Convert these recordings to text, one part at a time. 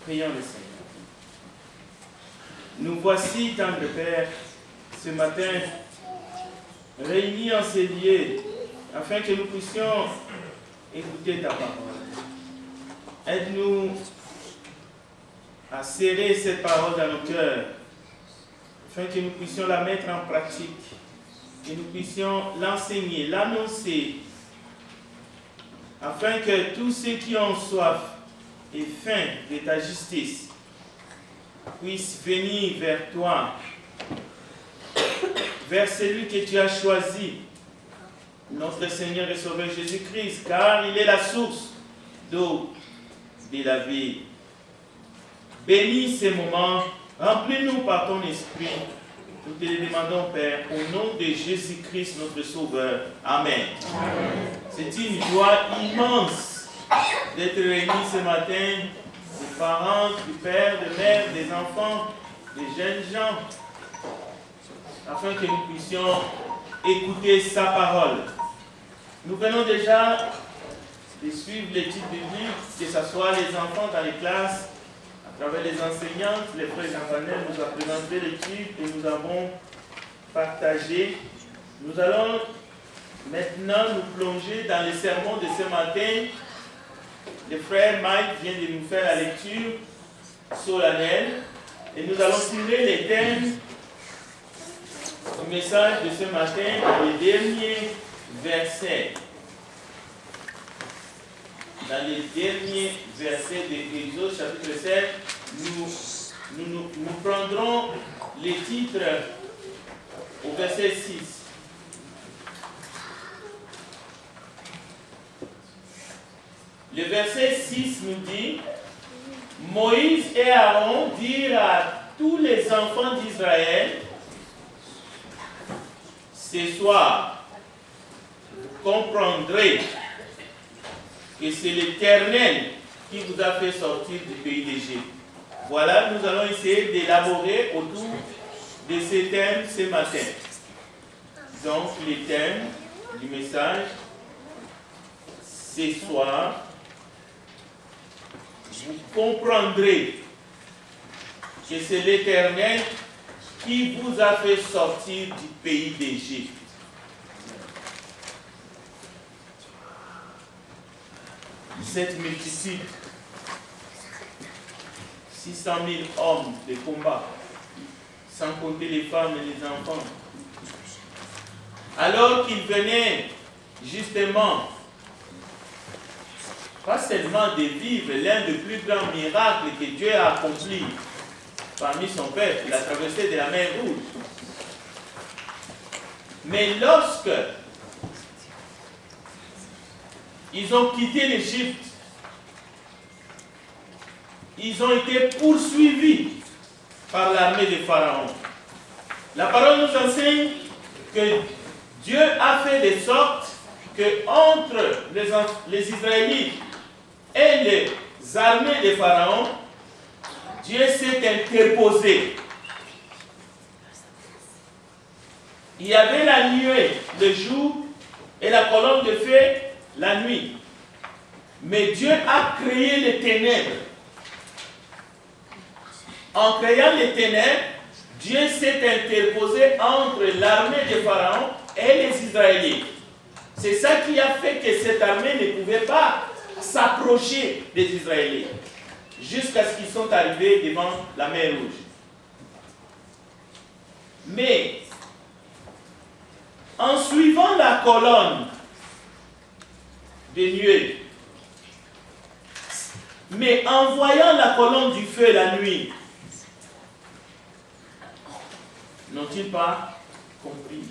Prions le Seigneur. Nous voici, tendre Père, ce matin, réunis en ces lieux, afin que nous puissions écouter ta parole. Aide-nous à serrer cette parole dans nos cœurs, afin que nous puissions la mettre en pratique, que nous puissions l'enseigner, l'annoncer, afin que tous ceux qui ont soif et faim de ta justice puissent venir vers toi, vers celui que tu as choisi, notre Seigneur et Sauveur Jésus-Christ, car il est la source d'eau de la vie. Bénis ces moments, remplis-nous par ton esprit. Nous te le demandons, Père, au nom de Jésus-Christ, notre Sauveur. Amen. Amen. C'est une joie immense d'être réunis ce matin, des parents, du père, de mère, des enfants, des jeunes gens, afin que nous puissions écouter sa parole. Nous venons déjà de suivre l'étude biblique, que ce soit les enfants dans les classes, à travers les enseignantes, les frères Jean-Vanel nous a présenté l'étude et nous avons partagé. Nous allons maintenant nous plonger dans les sermons de ce matin. Le frère Mike vient de nous faire la lecture solennelle et nous allons tirer les thèmes du message de ce matin dans les derniers versets. Dans les derniers versets de Exode chapitre 7, nous prendrons les titres au verset 6. Le verset 6 nous dit, Moïse et Aaron dirent à tous les enfants d'Israël, ce soir, vous comprendrez que c'est l'Éternel qui vous a fait sortir du pays d'Égypte. Voilà, nous allons essayer d'élaborer autour de ces thèmes ce matin. Donc, les thèmes du message, ce soir, vous comprendrez que c'est l'Éternel qui vous a fait sortir du pays d'Égypte. Cette multitude, 600 000 hommes de combat, sans compter les femmes et les enfants. Alors qu'ils venaient justement, pas seulement de vivre l'un des plus grands miracles que Dieu a accompli parmi son peuple, la traversée de la mer Rouge. Mais lorsque ils ont quitté l'Égypte, ils ont été poursuivis par l'armée de Pharaon. La parole nous enseigne que Dieu a fait de sorte que entre les Israélites et les armées de Pharaon, Dieu s'est interposé. Il y avait la nuée le jour et la colonne de feu la nuit. Mais Dieu a créé les ténèbres. En créant les ténèbres, Dieu s'est interposé entre l'armée de Pharaon et les Israélites. C'est ça qui a fait que cette armée ne pouvait pas s'approcher des Israélites jusqu'à ce qu'ils sont arrivés devant la mer Rouge. Mais en suivant la colonne de nuée, mais en voyant la colonne du feu la nuit, n'ont-ils pas compris?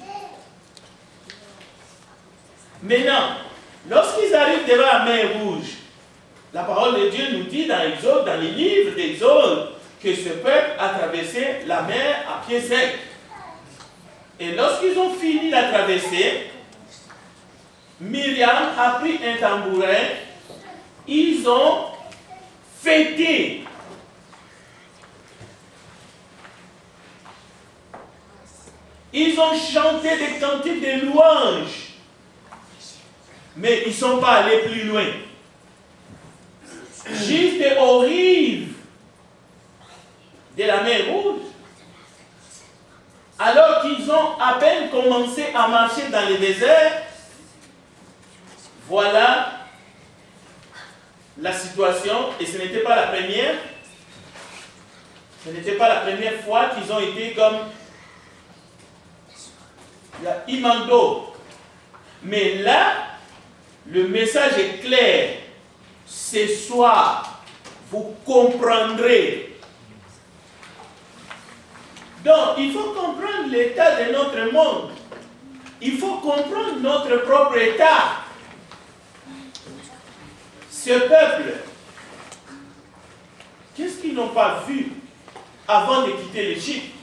Maintenant, lorsqu'ils arrivent devant la mer Rouge, la parole de Dieu nous dit dans Exode, dans les livres d'Exode, que ce peuple a traversé la mer à pied sec. Et lorsqu'ils ont fini la traversée, Myriam a pris un tambourin, ils ont fêté. Ils ont chanté des cantiques de louanges. Mais ils ne sont pas allés plus loin. Juste aux rives de la mer Rouge, alors qu'ils ont à peine commencé à marcher dans le désert. Voilà la situation, et ce n'était pas la première. Ce n'était pas la première fois qu'ils ont été comme la Imando. Mais là, le message est clair. Ce soir, vous comprendrez. Donc, il faut comprendre l'état de notre monde. Il faut comprendre notre propre état. Ce peuple, qu'est-ce qu'ils n'ont pas vu avant de quitter l'Égypte?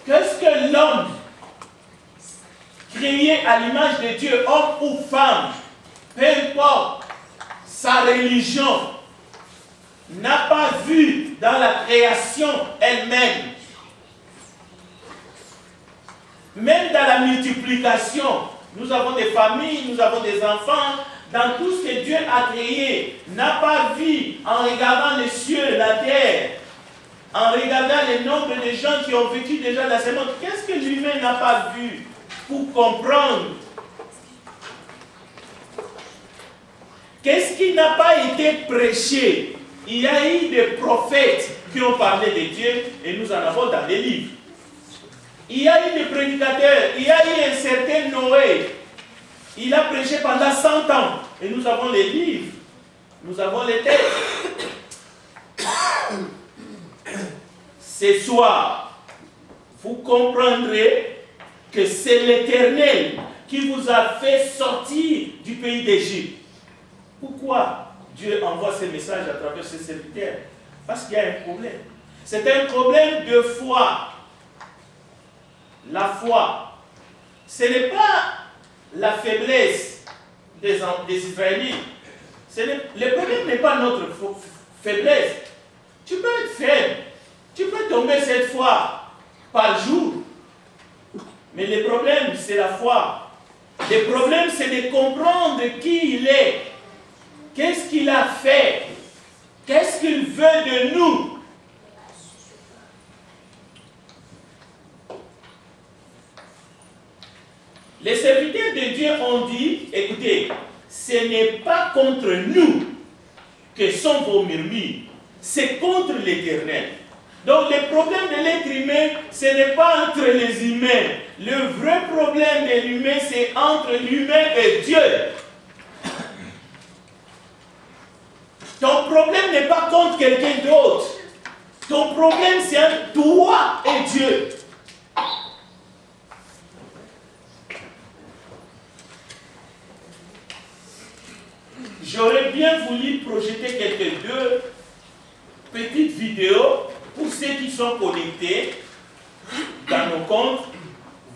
Qu'est-ce que l'homme créé à l'image de Dieu, homme ou femme, peu importe sa religion, n'a pas vu dans la création elle-même? Même dans la multiplication, nous avons des familles, nous avons des enfants, dans tout ce que Dieu a créé, n'a pas vu en regardant les cieux, la terre, en regardant le nombre de gens qui ont vécu déjà dans ce monde. Qu'est-ce que l'humain n'a pas vu pour comprendre? Qu'est-ce qui n'a pas été prêché? Il y a eu des prophètes qui ont parlé de Dieu et nous en avons dans les livres. Il y a eu des prédicateurs, il y a eu un certain Noé. Il a prêché pendant 100 ans. Et nous avons les livres. Nous avons les textes. Ce soir, vous comprendrez que c'est l'Éternel qui vous a fait sortir du pays d'Égypte. Pourquoi Dieu envoie ces messages à travers ses serviteurs? Parce qu'il y a un problème. C'est un problème de foi. La foi, ce n'est pas la faiblesse des Israélites. Le problème n'est pas notre faiblesse. Tu peux être faible. Tu peux tomber cette fois par jour. Mais le problème, c'est la foi. Le problème, c'est de comprendre qui il est. Qu'est-ce qu'il a fait? Qu'est-ce qu'il veut de nous? Les serviteurs de Dieu ont dit, écoutez, ce n'est pas contre nous que sont vos murmures, c'est contre l'Éternel. Donc le problème de l'être humain, ce n'est pas entre les humains. Le vrai problème de l'humain, c'est entre l'humain et Dieu. Ton problème n'est pas contre quelqu'un d'autre. Ton problème, c'est entre toi et Dieu. J'aurais bien voulu projeter quelques deux petites vidéos pour ceux qui sont connectés dans nos comptes.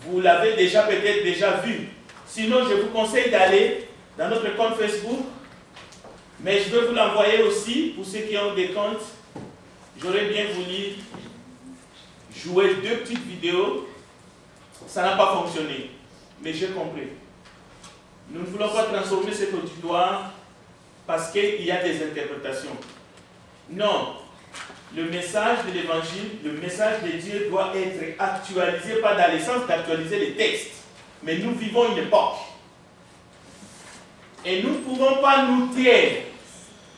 Vous l'avez déjà peut-être déjà vu. Sinon, je vous conseille d'aller dans notre compte Facebook. Mais je vais vous l'envoyer aussi pour ceux qui ont des comptes. J'aurais bien voulu jouer deux petites vidéos. Ça n'a pas fonctionné. Mais j'ai compris. Nous ne voulons pas transformer cet auditoire parce qu'il y a des interprétations. Non. Le message de l'évangile, le message de Dieu doit être actualisé, pas dans le sens d'actualiser les textes. Mais nous vivons une époque. Et nous ne pouvons pas nous taire.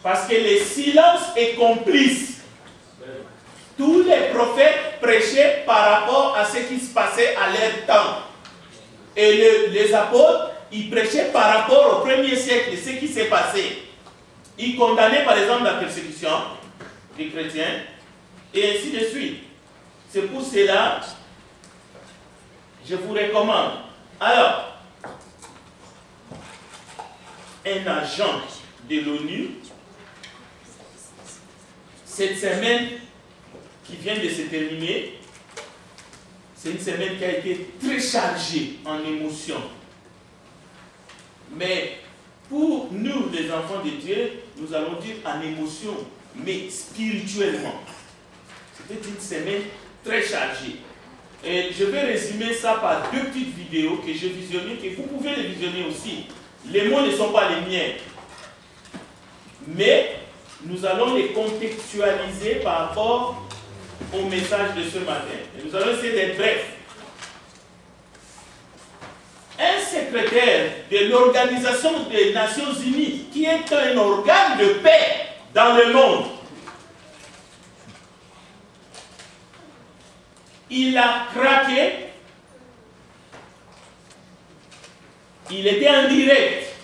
Parce que le silence est complice. Tous les prophètes prêchaient par rapport à ce qui se passait à leur temps. Et les apôtres, ils prêchaient par rapport au premier siècle, ce qui s'est passé. Ils condamnaient par exemple la persécution des chrétiens, et ainsi de suite. C'est pour cela, je vous recommande. Alors, un agent de l'ONU, cette semaine qui vient de se terminer, c'est une semaine qui a été très chargée en émotions. Mais pour nous, les enfants de Dieu, nous allons dire en émotion, mais spirituellement. C'était une semaine très chargée. Et je vais résumer ça par deux petites vidéos que j'ai visionnées, que vous pouvez les visionner aussi. Les mots ne sont pas les miens. Mais nous allons les contextualiser par rapport au message de ce matin. Et nous allons essayer d'être brefs. Un secrétaire de l'Organisation des Nations Unies, qui est un organe de paix dans le monde, il a craqué. Il était en direct.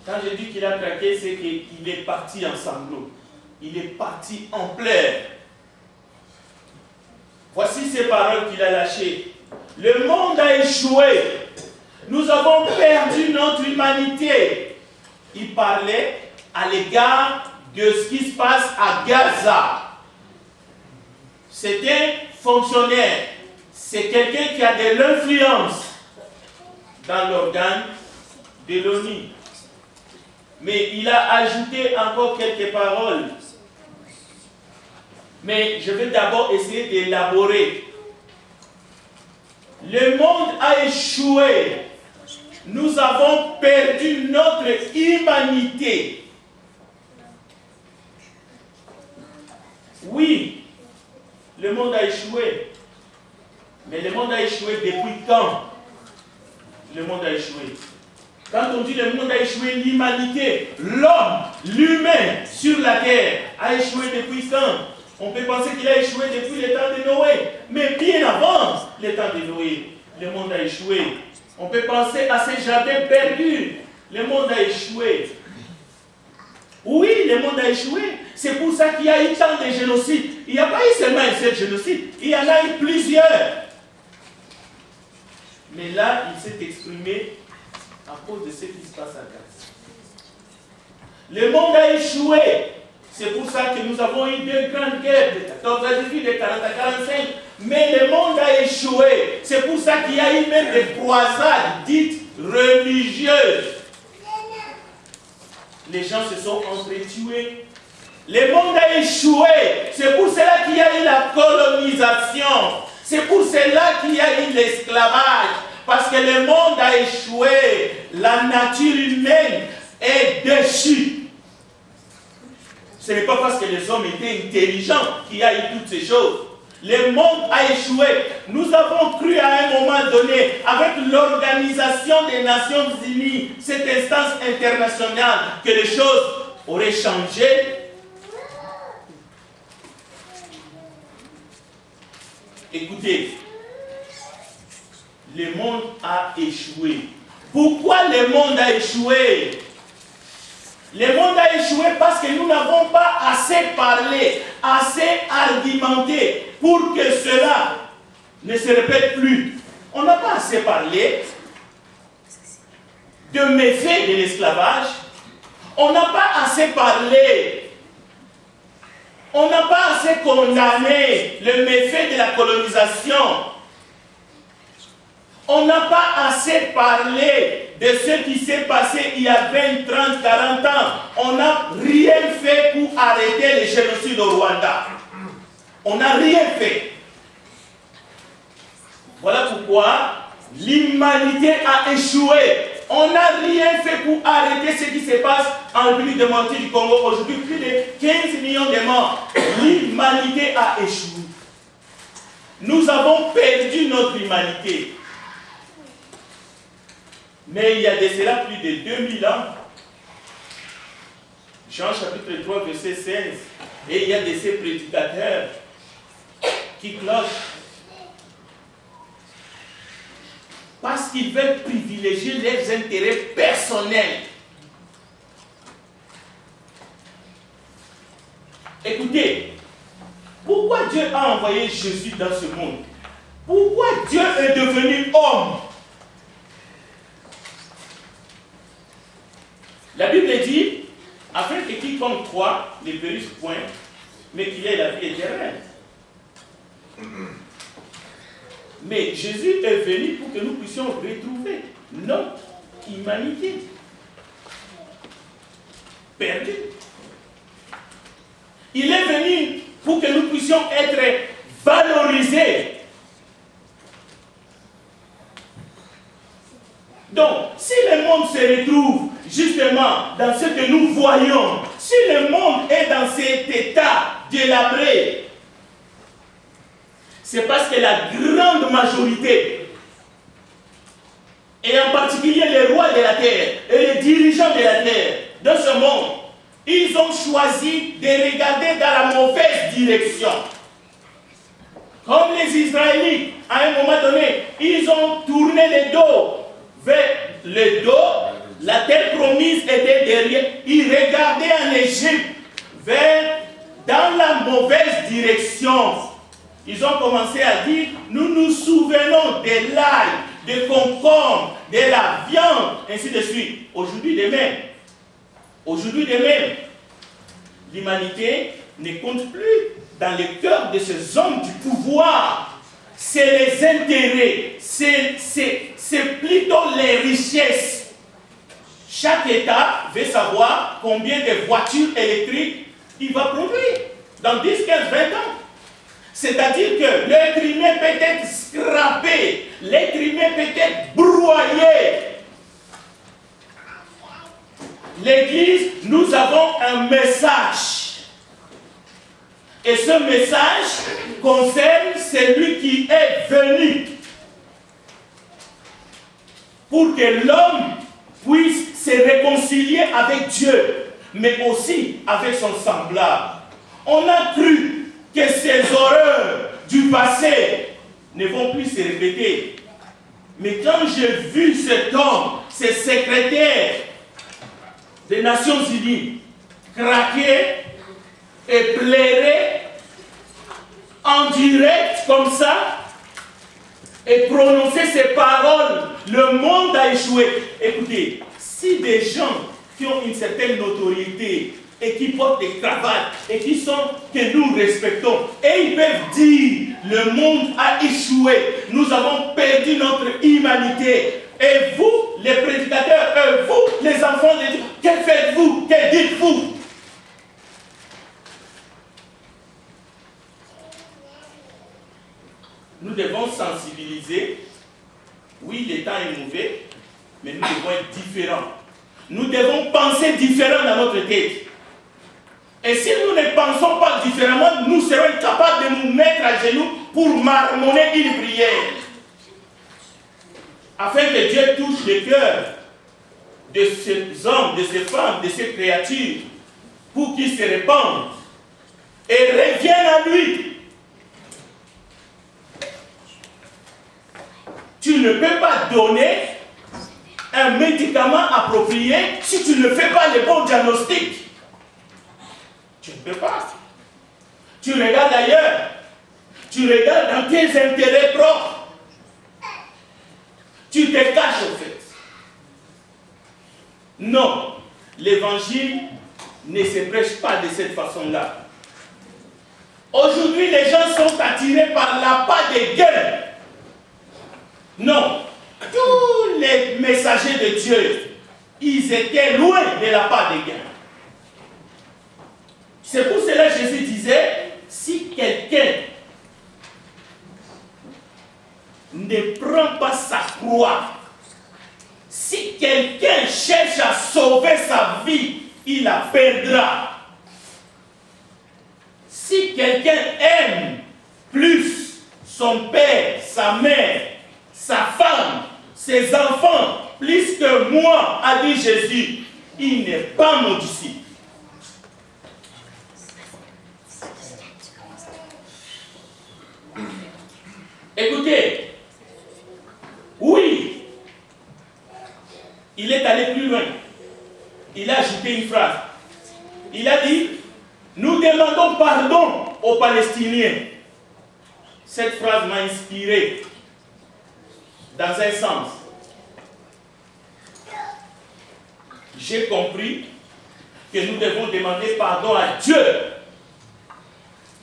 Quand je dis qu'il a craqué, c'est qu'il est parti en sanglots. Il est parti en pleurs. Voici ces paroles qu'il a lâchées. Le monde a échoué. Nous avons perdu notre humanité. Il parlait à l'égard de ce qui se passe à Gaza. C'est un fonctionnaire. C'est quelqu'un qui a de l'influence dans l'organe de l'ONU. Mais il a ajouté encore quelques paroles. Mais je vais d'abord essayer d'élaborer. Le monde a échoué. Nous avons perdu notre humanité. Oui, le monde a échoué. Mais le monde a échoué depuis quand? Le monde a échoué. Quand on dit le monde a échoué, l'humanité, l'homme, l'humain sur la terre a échoué depuis quand? On peut penser qu'il a échoué depuis le temps de Noé. Mais bien avant le temps de Noé, le monde a échoué. On peut penser à ces jardins perdus. Le monde a échoué. Oui, le monde a échoué. C'est pour ça qu'il y a eu tant de génocides. Il n'y a pas eu seulement un seul génocide. Il y en a eu plusieurs. Mais là, il s'est exprimé à cause de ce qui se passe à Gaza. Le monde a échoué. C'est pour ça que nous avons eu deux grandes guerres, de 14 à 18, de 40 à 45. Mais le monde a échoué. C'est pour ça qu'il y a eu même des croisades dites religieuses. Les gens se sont entretués. Le monde a échoué. C'est pour cela qu'il y a eu la colonisation. C'est pour cela qu'il y a eu l'esclavage. Parce que le monde a échoué. La nature humaine est déchue. Ce n'est pas parce que les hommes étaient intelligents qu'il y a eu toutes ces choses. Le monde a échoué. Nous avons cru à un moment donné, avec l'Organisation des Nations Unies, cette instance internationale, que les choses auraient changé. Écoutez, le monde a échoué. Pourquoi le monde a échoué? Le monde a échoué parce que nous n'avons pas assez parlé, assez argumenté pour que cela ne se répète plus. On n'a pas assez parlé de méfaits de l'esclavage. On n'a pas assez parlé. On n'a pas assez condamné le méfait de la colonisation. On n'a pas assez parlé de ce qui s'est passé il y a 20, 30, 40 ans. On n'a rien fait pour arrêter les génocides au Rwanda. On n'a rien fait. Voilà pourquoi l'humanité a échoué. On n'a rien fait pour arrêter ce qui se passe en République démocratique du Congo. Aujourd'hui, plus de 15 millions de morts. L'humanité a échoué. Nous avons perdu notre humanité. Mais il y a de cela plus de 2000 ans. Jean chapitre 3, verset 16. Et il y a de ces prédicateurs qui clochent. Parce qu'ils veulent privilégier leurs intérêts personnels. Écoutez, pourquoi Dieu a envoyé Jésus dans ce monde? Pourquoi Dieu est devenu homme? La Bible dit, afin que quiconque croit ne périsse point, mais qu'il ait la vie éternelle. Mais Jésus est venu pour que nous puissions retrouver notre humanité perdue. Il est venu pour que nous puissions être valorisés. Donc, si le monde se retrouve justement dans ce que nous voyons, si le monde est dans cet état délabré. C'est parce que la grande majorité, et en particulier les rois de la terre et les dirigeants de la terre, de ce monde, ils ont choisi de regarder dans la mauvaise direction. Comme les Israélites, à un moment donné, ils ont tourné le dos vers le dos, la terre promise était derrière. Ils regardaient en Égypte dans la mauvaise direction. Ils ont commencé à dire, nous nous souvenons de l'ail, des concombres, de la viande, ainsi de suite. Aujourd'hui de même, l'humanité ne compte plus dans le cœur de ces hommes du pouvoir. C'est les intérêts, c'est plutôt les richesses. Chaque État veut savoir combien de voitures électriques il va produire dans 10, 15, 20 ans. C'est-à-dire que l'être humain peut être scrappé, l'être humain peut être broyé. L'Église, nous avons un message. Et ce message concerne celui qui est venu pour que l'homme puisse se réconcilier avec Dieu, mais aussi avec son semblable. On a cru que ces horreurs du passé ne vont plus se répéter. Mais quand j'ai vu cet homme, ce secrétaire des Nations Unies, craquer et pleurer en direct comme ça, et prononcer ces paroles, le monde a échoué. Écoutez, si des gens qui ont une certaine notoriété et qui portent des cravates et que nous respectons, et ils peuvent dire le monde a échoué, nous avons perdu notre humanité. Et vous, les prédicateurs, vous, les enfants de Dieu, que faites-vous? Que dites-vous? Nous devons sensibiliser. Oui, le temps est mauvais, mais nous devons être différents. Nous devons penser différemment dans notre tête. Et si nous ne pensons pas différemment, nous serons incapables de nous mettre à genoux pour marmonner une prière. Afin que Dieu touche le cœur de ces hommes, de ces femmes, de ces créatures, pour qu'ils se répandent et reviennent à lui. Tu ne peux pas donner un médicament approprié si tu ne fais pas le bon diagnostic. Tu ne peux pas. Tu regardes ailleurs. Tu regardes dans tes intérêts propres. Tu te caches au fait. Non, l'évangile ne se prêche pas de cette façon-là. Aujourd'hui, les gens sont attirés par l'appât des gains. Non, tous les messagers de Dieu, ils étaient loin de l'appât des gains. C'est pour cela que Jésus disait, si quelqu'un ne prend pas sa croix, si quelqu'un cherche à sauver sa vie, il la perdra. Si quelqu'un aime plus son père, sa mère, sa femme, ses enfants, plus que moi, a dit Jésus, il n'est pas mon disciple. Écoutez, oui, il est allé plus loin. Il a ajouté une phrase. Il a dit, nous demandons pardon aux Palestiniens. Cette phrase m'a inspiré dans un sens. J'ai compris que nous devons demander pardon à Dieu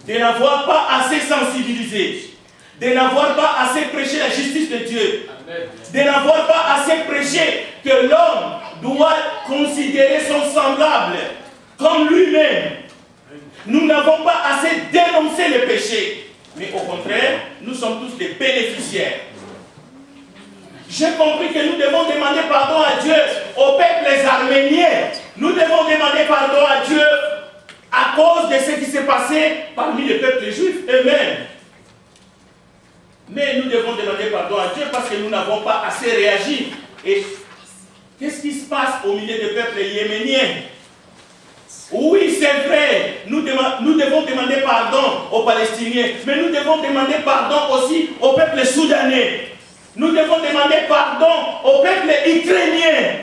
de n'avoir pas assez sensibilisé, de n'avoir pas assez prêché la justice de Dieu, de n'avoir pas assez prêché que l'homme doit considérer son semblable comme lui-même. Nous n'avons pas assez dénoncé le péché, mais au contraire, nous sommes tous des bénéficiaires. J'ai compris que nous devons demander pardon à Dieu aux peuples arméniens. Nous devons demander pardon à Dieu à cause de de ce qui s'est passé parmi les peuples juifs eux-mêmes. Mais nous devons demander pardon à Dieu parce que nous n'avons pas assez réagi. Et qu'est-ce qui se passe au milieu des peuples yéméniens? Oui, c'est vrai, nous devons demander pardon aux Palestiniens, mais nous devons demander pardon aussi au peuple soudanais. Nous devons demander pardon au peuple ukrainien.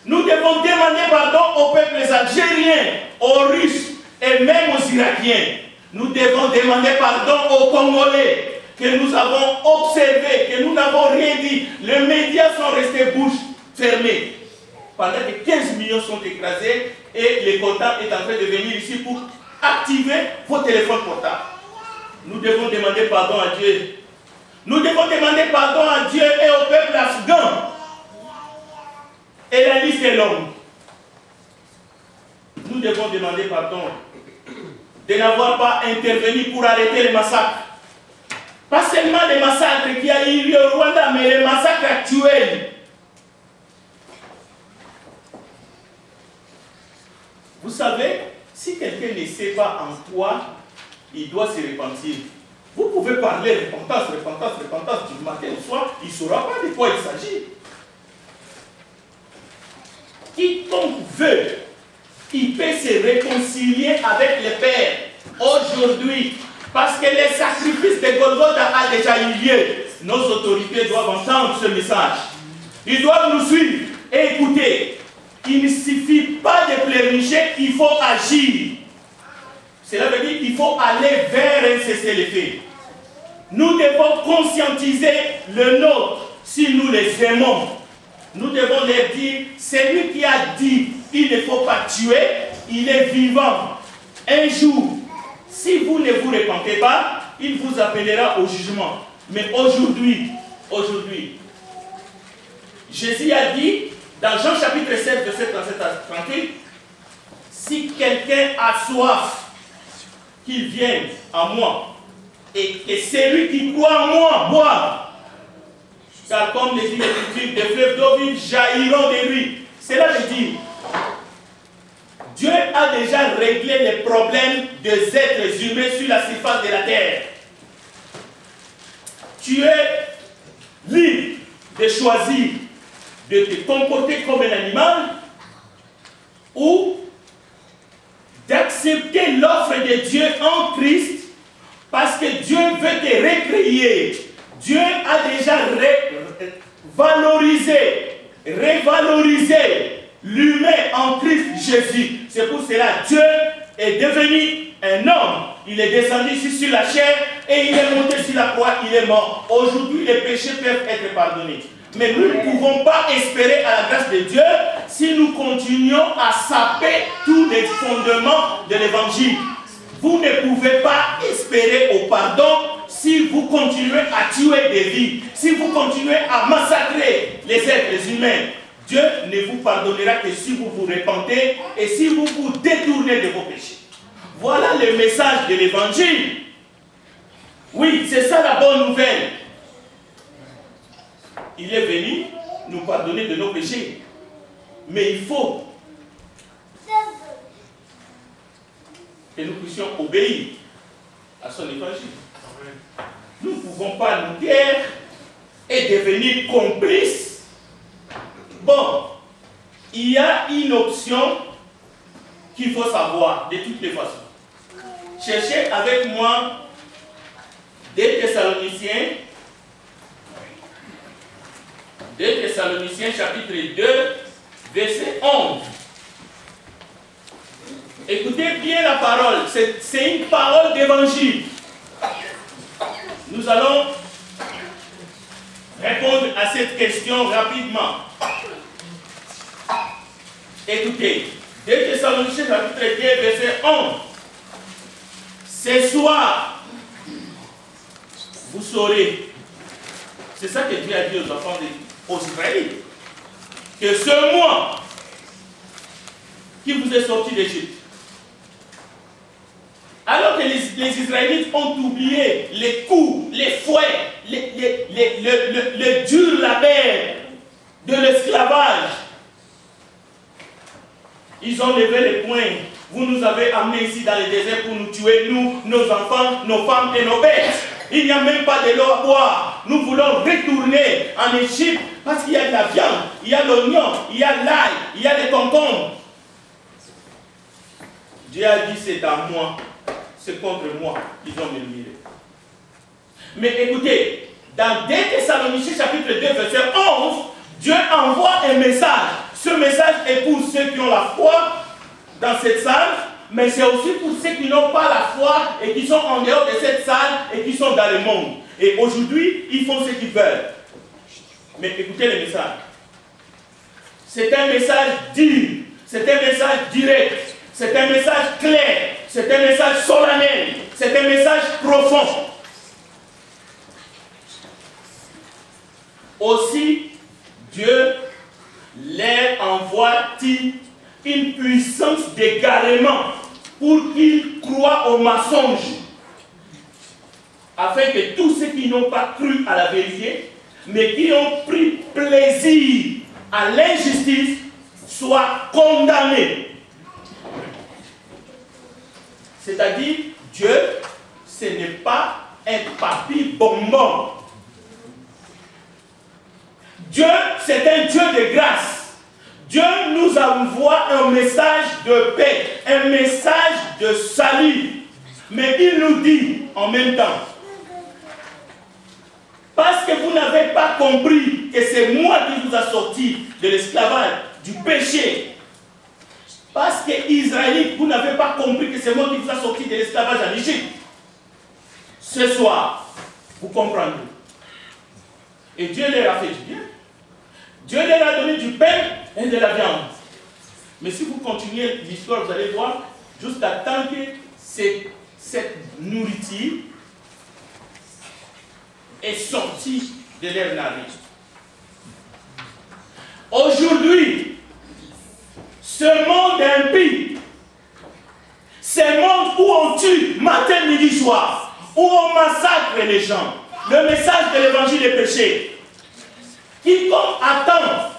Nous devons demander pardon aux peuples algériens, aux Russes et même aux Irakiens. Nous devons demander pardon aux Congolais que nous avons observés, que nous n'avons rien dit. Les médias sont restés bouche fermée. Pendant que 15 millions sont écrasés et le quota est en train de venir ici pour activer vos téléphones portables. Nous devons demander pardon à Dieu. Nous devons demander pardon à Dieu et au peuple afghan. Et la liste est longue. Nous devons demander pardon de n'avoir pas intervenu pour arrêter les massacres. Pas seulement les massacres qu'il y a eu au Rwanda, mais les massacres actuels. Vous savez, si quelqu'un ne sait pas en quoi il doit se repentir, vous pouvez parler repentance du matin au soir, il ne saura pas de quoi il s'agit. Quiconque veut, il peut se réconcilier avec le Père aujourd'hui, parce que le sacrifice de Golgotha a déjà eu lieu. Nos autorités doivent entendre ce message. Ils doivent nous suivre et écouter. Il ne suffit pas de pleurnicher, il faut agir. Cela veut dire qu'il faut aller vers un cessez-le-feu. Nous devons conscientiser le nôtre si nous les aimons. Nous devons leur dire, celui qui a dit il ne faut pas tuer, il est vivant. Un jour, si vous ne vous repentez pas, il vous appellera au jugement. Mais aujourd'hui, Jésus a dit, dans Jean chapitre 7, verset 37 à 38, si quelqu'un a soif, qu'il vienne à moi, et celui qui croit en moi, boive. Car comme les dit l'Écriture, des fleuves d'eau vive jailliront de lui. Cela veut dire, Dieu a déjà réglé les problèmes des êtres humains sur la surface de la terre. Tu es libre de choisir de te comporter comme un animal ou d'accepter l'offre de Dieu en Christ parce que Dieu veut te recréer. Dieu a déjà révalorisé l'humain en Christ Jésus. C'est pour cela que Dieu est devenu un homme. Il est descendu ici sur la chair et il est monté sur la croix, il est mort. Aujourd'hui, les péchés peuvent être pardonnés. Mais nous ne pouvons pas espérer à la grâce de Dieu si nous continuons à saper tous les fondements de l'évangile. Vous ne pouvez pas espérer au pardon si vous continuez à tuer des vies, si vous continuez à massacrer les êtres humains. Dieu ne vous pardonnera que si vous vous repentez et si vous vous détournez de vos péchés. Voilà le message de l'évangile. Oui, c'est ça la bonne nouvelle. Il est venu nous pardonner de nos péchés. Mais il faut que nous puissions obéir à son évangile. Nous ne pouvons pas nous taire et devenir complices. Bon, il y a une option qu'il faut savoir de toutes les façons. Cherchez avec moi 2 Thessaloniciens. 2 Thessaloniciens chapitre 2, verset 11. Écoutez bien la parole, c'est une parole d'évangile. Nous allons répondre à cette question rapidement. Écoutez, 2 Thessaloniciens chapitre 2, verset 11. Ce soir, vous saurez, c'est ça que Dieu a dit aux enfants aux Israélites, que ce moi qui vous est sorti d'Égypte, alors que les Israélites ont oublié les coups, les fouets, le dur labeur de l'esclavage, ils ont levé les poings Vous nous avez amenés ici dans le désert pour nous tuer, nous, nos enfants, nos femmes et nos bêtes. Il n'y a même pas de l'eau à boire. Nous voulons retourner en Égypte parce qu'il y a de la viande, il y a l'oignon, il y a l'ail, il y a les concombres. Dieu a dit, c'est à moi, c'est contre moi qu'ils ont murmuré. Mais écoutez, dans 2 Thessaloniciens chapitre 2, verset 11, Dieu envoie un message. Ce message est pour ceux qui ont la foi dans cette salle, mais c'est aussi pour ceux qui n'ont pas la foi et qui sont en dehors de cette salle et qui sont dans le monde. Et aujourd'hui, ils font ce qu'ils veulent. Mais écoutez le message. C'est un message digne, c'est un message direct, c'est un message clair, c'est un message solennel, c'est un message profond. Aussi, Dieu leur envoie-t-il une puissance d'égarement pour qu'ils croient au mensonge, afin que tous ceux qui n'ont pas cru à la vérité, mais qui ont pris plaisir à l'injustice, soient condamnés. C'est-à-dire, Dieu, ce n'est pas un papy bonbon. Dieu, c'est un Dieu de grâce. Dieu nous envoie un message de paix, un message de salut. Mais il nous dit en même temps, parce que vous n'avez pas compris que c'est moi qui vous a sorti de l'esclavage, du péché. Parce que Israélites, vous n'avez pas compris que c'est moi qui vous a sorti de l'esclavage en Égypte. Ce soir, vous comprendrez. Et Dieu leur a fait du bien. Dieu leur a donné du pain et de la viande. Mais si vous continuez l'histoire, vous allez voir, jusqu'à temps que cette nourriture est sortie de leur nariz. Aujourd'hui, ce monde impie, ce monde où on tue matin, midi, soir, où on massacre les gens, le message de l'évangile des péchés, quiconque attend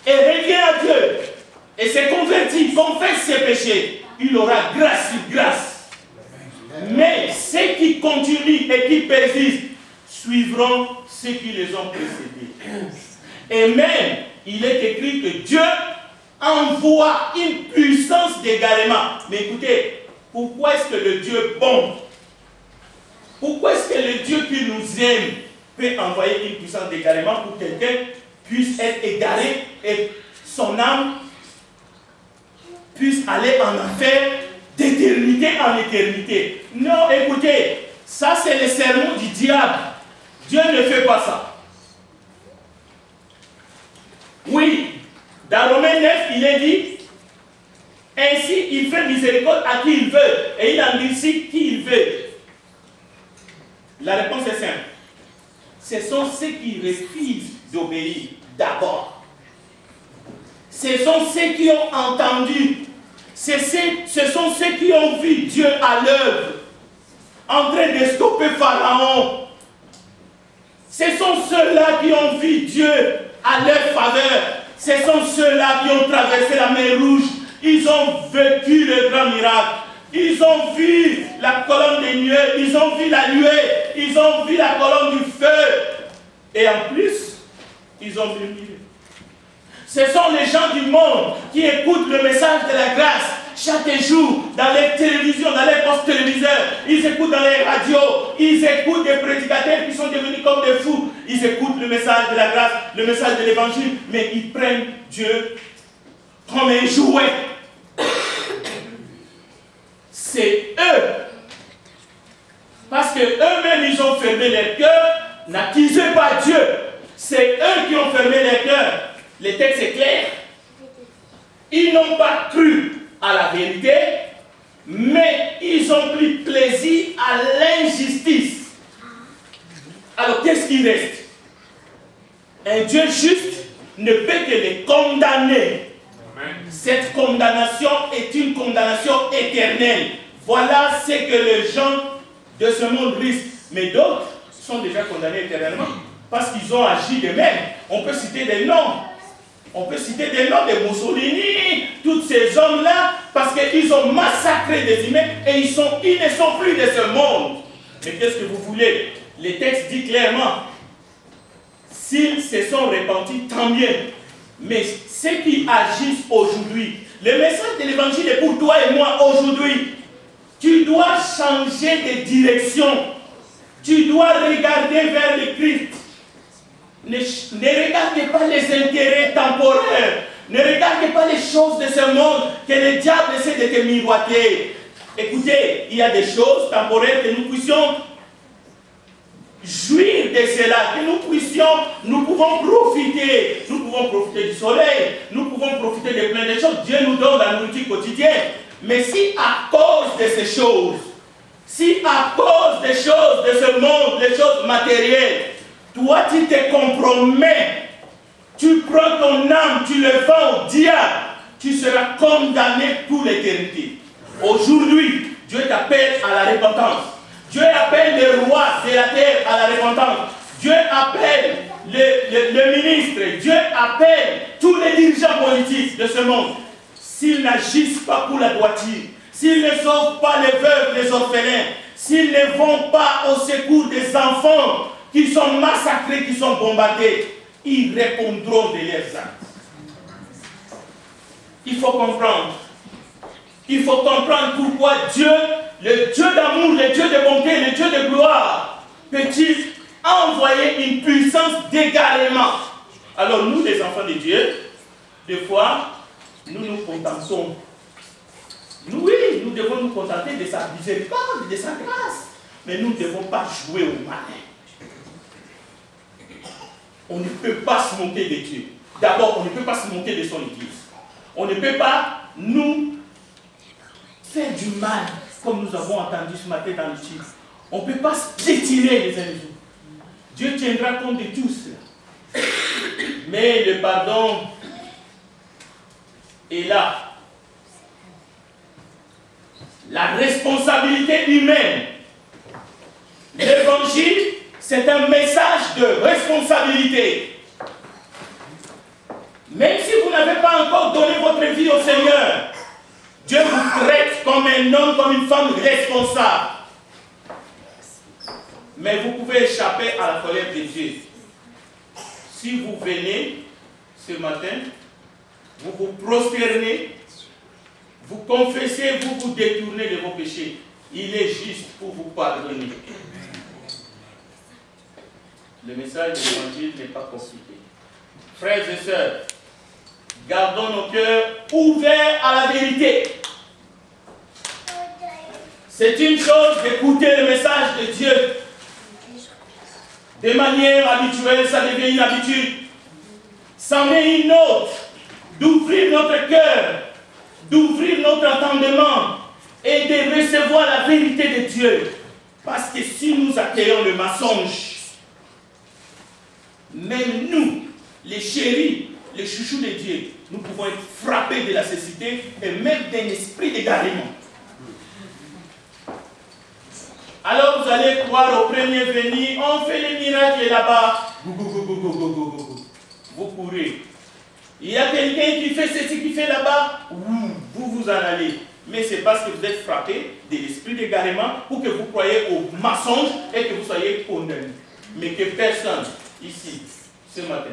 et revient à Dieu et se convertit, confesse ses péchés, il aura grâce sur grâce. Mais ceux qui continuent et qui persistent suivront ceux qui les ont précédés. Et même, il est écrit que Dieu envoie une puissance d'égarement. Mais écoutez, pourquoi est-ce que le Dieu bon, pourquoi est-ce que le Dieu qui nous aime peut envoyer une puissance d'égarement pour que quelqu'un puisse être égaré et son âme puisse aller en enfer d'éternité en éternité? Non, écoutez, ça c'est le sermon du diable. Dieu ne fait pas ça. Oui, dans Romains 9, il est dit, ainsi il fait miséricorde à qui il veut, et il endurcit qui il veut. La réponse est simple. Ce sont ceux qui refusent d'obéir d'abord. Ce sont ceux qui ont entendu. Ce sont ceux qui ont vu Dieu à l'œuvre, en train de stopper Pharaon. Ce sont ceux-là qui ont vu Dieu à leur faveur. Ce sont ceux-là qui ont traversé la mer Rouge. Ils ont vécu le grand miracle. Ils ont vu la colonne de nuée. Ils ont vu la nuée. Ils ont vu la colonne du feu. Et en plus, ils ont murmuré. Ce sont les gens du monde qui écoutent le message de la grâce chaque jour dans les télévisions, dans les postes téléviseurs. Ils écoutent dans les radios. Ils écoutent des prédicateurs qui sont devenus comme des fous. Ils écoutent le message de la grâce, le message de l'évangile, mais ils prennent Dieu comme un jouet. C'est eux. Parce que eux-mêmes, ils ont fermé leur cœur, n'accusez pas Dieu. C'est eux qui ont fermé leur cœur. Le texte est clair. Ils n'ont pas cru à la vérité, mais ils ont pris plaisir à l'injustice. Alors, qu'est-ce qui reste? Un Dieu juste ne peut que les condamner. Amen. Cette condamnation est une condamnation éternelle. Voilà ce que les gens de ce monde risquent. Mais d'autres sont déjà condamnés éternellement parce qu'ils ont agi de même. On peut citer des noms. On peut citer des noms de Mussolini, tous ces hommes-là parce qu'ils ont massacré des humains et ils ne sont plus de ce monde. Mais qu'est-ce que vous voulez? Le texte dit clairement, s'ils se sont repentis, tant mieux. Mais ceux qui agissent aujourd'hui, le message de l'évangile est pour toi et moi aujourd'hui. Tu dois changer de direction. Tu dois regarder vers le Christ. Ne regardez pas les intérêts temporaires. Ne regardez pas les choses de ce monde que le diable essaie de te miroiter. Écoutez, il y a des choses temporaires que nous puissions jouir de cela, que nous pouvons profiter. Nous pouvons profiter du soleil, nous pouvons profiter de plein de choses. Dieu nous donne la nourriture quotidienne. Mais si à cause de ces choses, si à cause des choses de ce monde, des choses matérielles, toi tu te compromets, tu prends ton âme, tu le vends au diable, tu seras condamné pour l'éternité. Aujourd'hui, Dieu t'appelle à la repentance. Dieu appelle les rois de la terre à la repentance. Dieu appelle le ministre. Dieu appelle tous les dirigeants politiques de ce monde. S'ils n'agissent pas pour la droiture, s'ils ne sauvent pas les veuves, les orphelins, s'ils ne vont pas au secours des enfants qui sont massacrés, qui sont bombardés, ils répondront de leurs actes. Il faut comprendre. Il faut comprendre pourquoi Dieu, le Dieu d'amour, le Dieu de bonté, le Dieu de gloire, peut-il envoyer une puissance d'égarement. Alors nous, les enfants de Dieu, des fois, nous nous contentons. Oui, nous devons nous contenter de sa miséricorde, de sa grâce. Mais nous ne devons pas jouer au malin. On ne peut pas se moquer de Dieu. D'abord, on ne peut pas se moquer de son Église. On ne peut pas nous faire du mal, comme nous avons entendu ce matin dans le titre. On ne peut pas se piétiner les uns les autres. Dieu tiendra compte de tout cela. Mais le pardon est là. La responsabilité humaine. L'évangile, c'est un message de responsabilité. Même si vous n'avez pas encore donné votre vie au Seigneur, Dieu vous traite comme un homme, comme une femme responsable. Mais vous pouvez échapper à la colère de Dieu. Si vous venez ce matin, vous vous prosternez, vous confessez, vous vous détournez de vos péchés, il est juste pour vous pardonner. Le message de l'évangile n'est pas compliqué. Frères et sœurs, gardons nos cœurs ouverts à la vérité. C'est une chose d'écouter le message de Dieu de manière habituelle, ça devient une habitude. C'en est une autre, d'ouvrir notre cœur, d'ouvrir notre entendement et de recevoir la vérité de Dieu. Parce que si nous accueillons le mensonge, même nous, les chéris, les chouchous de Dieu, nous pouvons être frappés de la cécité et même d'un esprit d'égarement. Alors vous allez croire au premier venu, on fait les miracles là-bas. Vous courez. Il y a quelqu'un qui fait ceci, qui fait là-bas, vous en allez. Mais c'est parce que vous êtes frappé de l'esprit d'égarement pour que vous croyez au mensonge et que vous soyez condamné. Mais que personne ici, ce matin,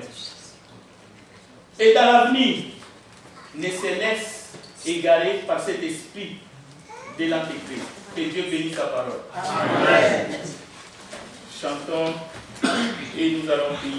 et dans l'avenir, ne se laisse égarer par cet esprit de l'Antéchrist. Que Dieu bénisse sa parole. Amen. Chantons et nous allons prier.